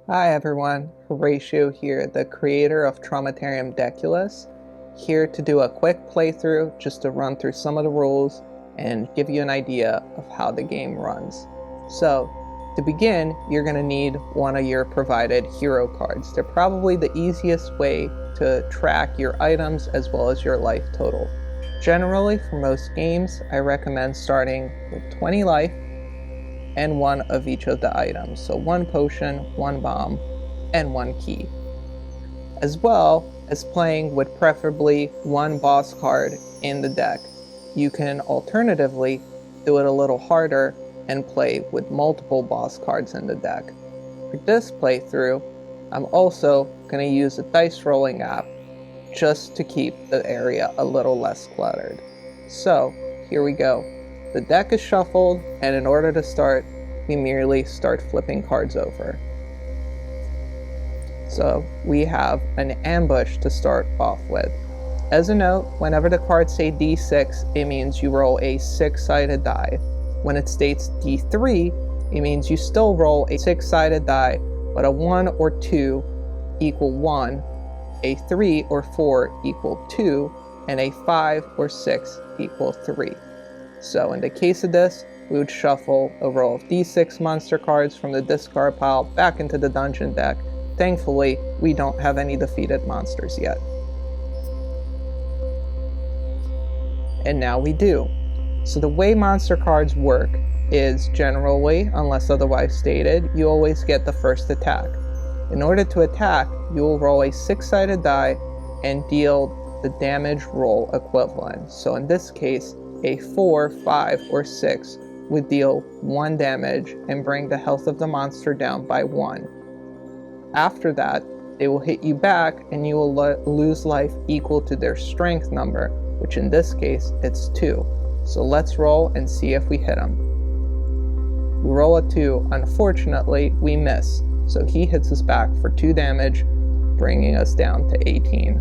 Hi everyone, Horatio here, the creator of Traumatarium Deckulus, here to do a quick playthrough just to run through some of the rules and give you an idea of how the game runs. So, to begin, you're going to need one of your provided hero cards. They're probably the easiest way to track your items as well as your life total. Generally, for most games, I recommend starting with 20 life and one of each of the items. So 1 potion, 1 bomb, and 1 key. As well as playing with preferably 1 boss card in the deck. You can alternatively do it a little harder and play with multiple boss cards in the deck. For this playthrough, I'm also going to use a dice rolling app just to keep the area a little less cluttered. So, here we go. The deck is shuffled, and in order to start, we merely start flipping cards over. So we have an ambush to start off with. As a note, whenever the cards say D6, it means you roll a 6-sided die. When it states D3, it means you still roll a 6-sided die, but a 1 or 2 equal 1, a 3 or 4 equal 2, and a 5 or 6 equal 3. So in the case of this, we would shuffle a row of D6 monster cards from the discard pile back into the dungeon deck. Thankfully, we don't have any defeated monsters yet. And now we do. So the way monster cards work is generally, unless otherwise stated, you always get the first attack. In order to attack, you will roll a 6-sided die and deal the damage roll equivalent. So in this case, a 4, 5, or 6 would deal 1 damage and bring the health of the monster down by 1. After that, they will hit you back and you will lose life equal to their strength number, which in this case, it's 2. So let's roll and see if we hit him. We roll a 2. Unfortunately, we miss. So he hits us back for 2 damage, bringing us down to 18.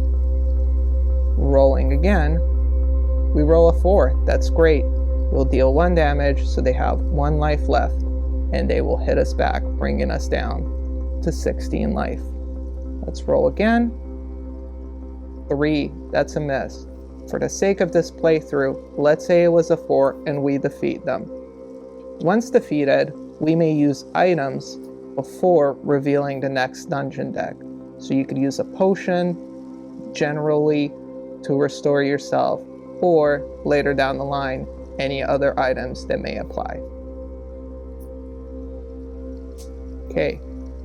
Rolling again, we roll a 4. That's great. We'll deal 1 damage, so they have 1 life left, and they will hit us back, bringing us down to 16 life. Let's roll again. 3. That's a miss. For the sake of this playthrough, let's say it was a 4 and we defeat them. Once defeated, we may use items before revealing the next dungeon deck. So you could use a potion, generally, to restore yourself, or later down the line, any other items that may apply. Okay,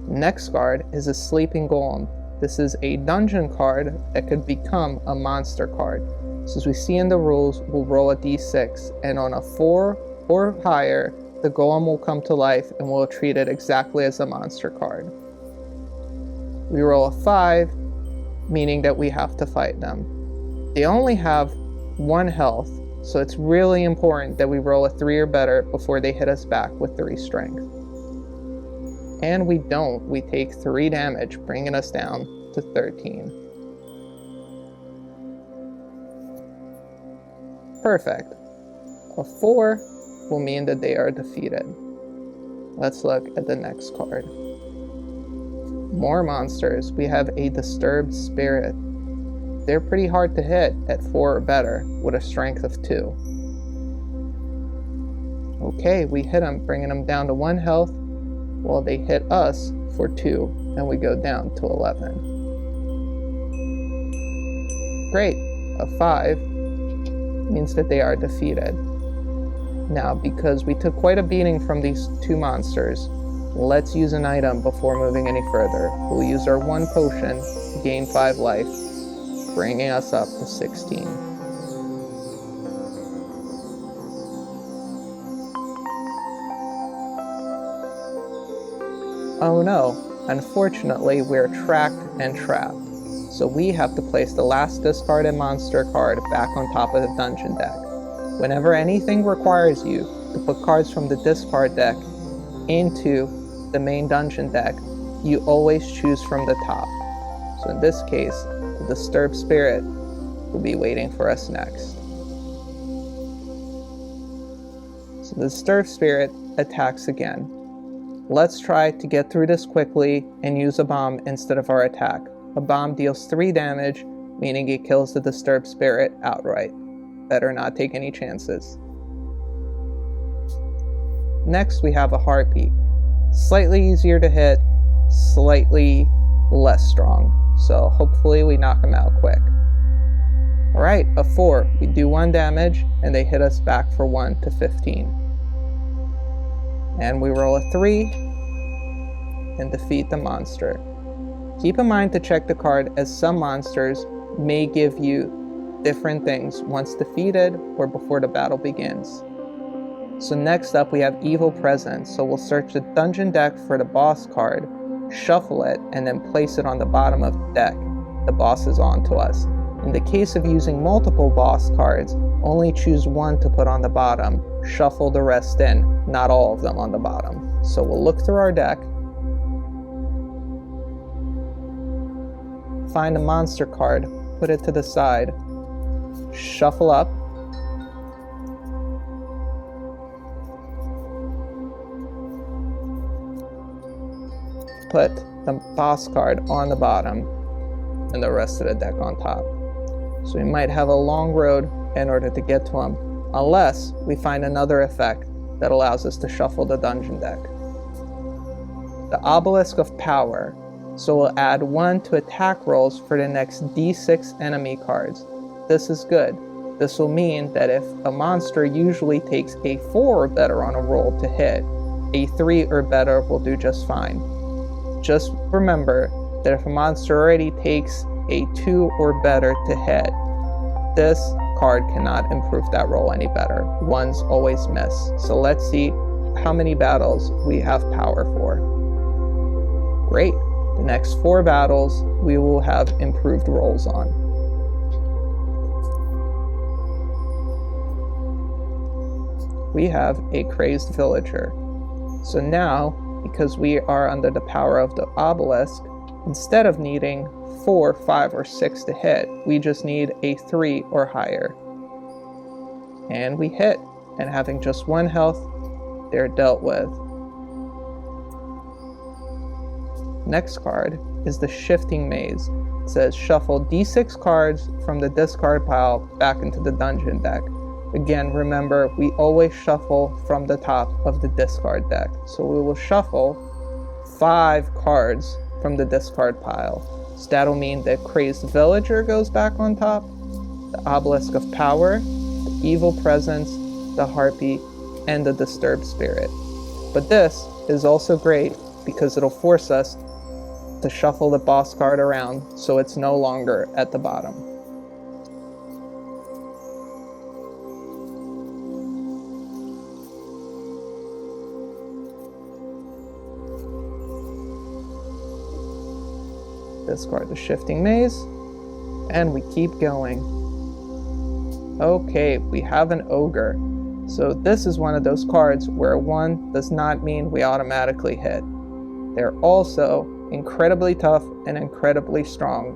next card is a Sleeping Golem. This is a dungeon card that could become a monster card. So as we see in the rules, we'll roll a d6, and on a 4 or higher, the golem will come to life and we'll treat it exactly as a monster card. We roll a 5, meaning that we have to fight them. They only have 1 health, so it's really important that we roll a 3 or better before they hit us back with 3 strength. And we don't. We take 3 damage, bringing us down to 13. Perfect. A 4 will mean that they are defeated. Let's look at the next card. More monsters. We have a Disturbed Spirit. They're pretty hard to hit at 4 or better with a strength of 2. Okay, we hit them, bringing them down to 1 health, while they hit us for 2, and we go down to 11. Great, a 5 means that they are defeated. Now, because we took quite a beating from these 2 monsters, let's use an item before moving any further. We'll use our 1 potion to gain 5 life, bringing us up to 16. Oh no, unfortunately we're tracked and trapped. So we have to place the last discarded monster card back on top of the dungeon deck. Whenever anything requires you to put cards from the discard deck into the main dungeon deck, you always choose from the top. So in this case, the Disturbed Spirit will be waiting for us next. So the Disturbed Spirit attacks again. Let's try to get through this quickly and use a bomb instead of our attack. A bomb deals 3 damage, meaning it kills the disturbed spirit outright. Better not take any chances. Next, we have a heartbeat. Slightly easier to hit, slightly less strong. So hopefully we knock them out quick. Alright, a 4. We do 1 damage, and they hit us back for 1 to 15. And we roll a 3 and defeat the monster. Keep in mind to check the card, as some monsters may give you different things once defeated or before the battle begins. So next up we have Evil Presence. So we'll search the dungeon deck for the boss card, shuffle it, and then place it on the bottom of the deck. The boss is on to us. In the case of using multiple boss cards, only choose one to put on the bottom. Shuffle the rest in, not all of them on the bottom. So we'll look through our deck, find a monster card, put it to the side, shuffle up, put the boss card on the bottom, and the rest of the deck on top. So we might have a long road in order to get to them, unless we find another effect that allows us to shuffle the dungeon deck. The Obelisk of Power. So we'll add 1 to attack rolls for the next D6 enemy cards. This is good. This will mean that if a monster usually takes a 4 or better on a roll to hit, a 3 or better will do just fine. Just remember that if a monster already takes a 2 or better to hit, this card cannot improve that roll any better. 1s always miss. So let's see how many battles we have power for. Great. The next 4 battles we will have improved rolls on. We have a Crazed Villager. So now, because we are under the power of the Obelisk, instead of needing 4, 5, or 6 to hit, we just need a 3 or higher. And we hit, and having just 1 health, they're dealt with. Next card is the Shifting Maze. It says shuffle D6 cards from the discard pile back into the dungeon deck. Again, remember, we always shuffle from the top of the discard deck. So we will shuffle 5 cards from the discard pile. So that'll mean the Crazed Villager goes back on top, the Obelisk of Power, the Evil Presence, the Heartbeat, and the Disturbed Spirit. But this is also great because it'll force us to shuffle the boss card around so it's no longer at the bottom. Discard the Shifting Maze, and we keep going. Okay, we have an Ogre. So this is one of those cards where 1 does not mean we automatically hit. They're also incredibly tough and incredibly strong.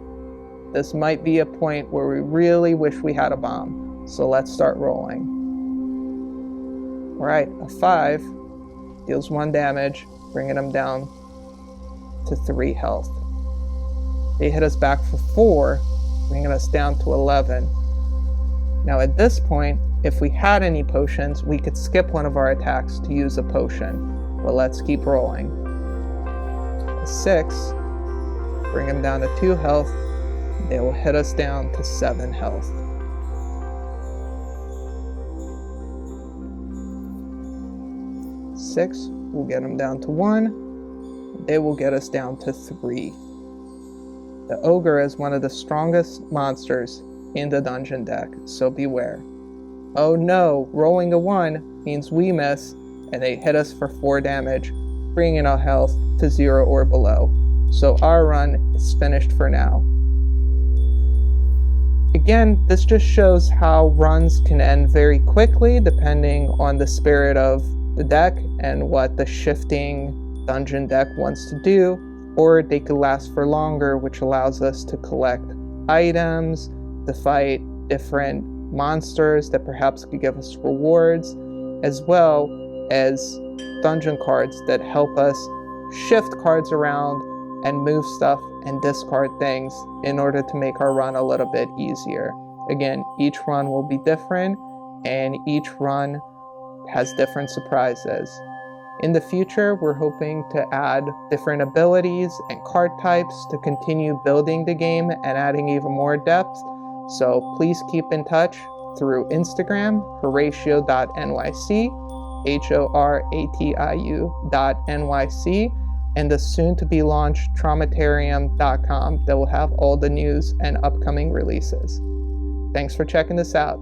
This might be a point where we really wish we had a bomb. So let's start rolling. Alright, a 5 deals 1 damage, bringing them down to 3 health. They hit us back for 4, bringing us down to 11. Now at this point, if we had any potions, we could skip one of our attacks to use a potion. But let's keep rolling. A 6, bring them down to 2 health. They will hit us down to 7 health. Six will get them down to 1. They will get us down to 3. The Ogre is one of the strongest monsters in the dungeon deck, so beware. Oh no, rolling a 1 means we miss, and they hit us for 4 damage, bringing our health to 0 or below. So our run is finished for now. Again, this just shows how runs can end very quickly depending on the spirit of the deck and what the shifting dungeon deck wants to do, or they could last for longer, which allows us to collect items, to fight different monsters that perhaps could give us rewards, as well as dungeon cards that help us shift cards around and move stuff and discard things in order to make our run a little bit easier. Again, each run will be different, and each run has different surprises. In the future, we're hoping to add different abilities and card types to continue building the game and adding even more depth. So please keep in touch through Instagram, horatio.nyc, HORATIU.NYC, and the soon-to-be-launched Traumatarium.com that will have all the news and upcoming releases. Thanks for checking this out.